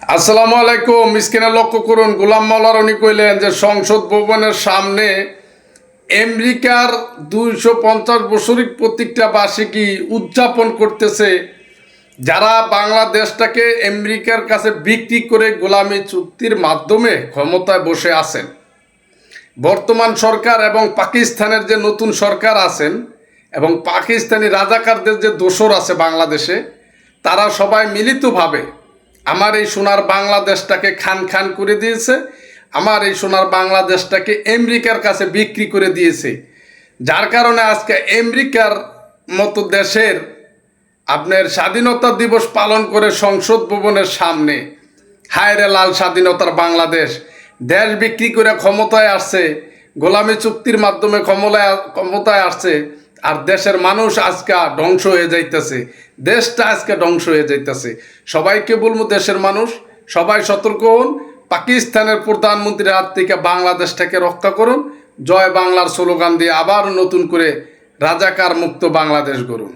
আসসালামু আলাইকুম। স্ক্রিনে লক্ষ্য করুন, গোলাম মাওলা রনি কইলেন যে সংসদ ভবনের সামনে আমেরিকার 250 বছরিক প্রতিষ্ঠা বার্ষিকী উদযাপন করতেছে যারা বাংলাদেশটাকে আমেরিকার কাছে বিক্রি করে গোলামি চুক্তির মাধ্যমে ক্ষমতায় বসে আছেন। বর্তমান সরকার এবং পাকিস্তানের যে নতুন সরকার আছেন এবং পাকিস্তানি রাজাকারদের যে দোসর আছে বাংলাদেশে, তারা সবাই মিলিতভাবে আমার এই সোনার বাংলাদেশটাকে খান খান করে দিয়েছে, আমার এই সোনার বাংলাদেশটাকে আমেরিকার কাছে বিক্রি করে দিয়েছে। যার কারণে আজকে আমেরিকার মতো দেশের আপনার স্বাধীনতা দিবস পালন করে সংসদ ভবনের সামনে হায়রে লাল স্বাধীনতার বাংলাদেশ, দেশ বিক্রি করে ক্ষমতায় আসছে, গোলামি চুক্তির মাধ্যমে ক্ষমতায় আসছে, আর দেশের মানুষ আজকে ধ্বংস হয়ে যাইতেছে, দেশটা আজকে ধ্বংস হয়ে যাইতেছে। সবাইকে বলবো, দেশের মানুষ সবাই সতর্ক হন, পাকিস্তানের প্রধানমন্ত্রীর হাত থেকে বাংলাদেশটাকে রক্ষা করুন, জয় বাংলার স্লোগান দিয়ে আবার নতুন করে রাজাকার মুক্ত বাংলাদেশ গড়ুন।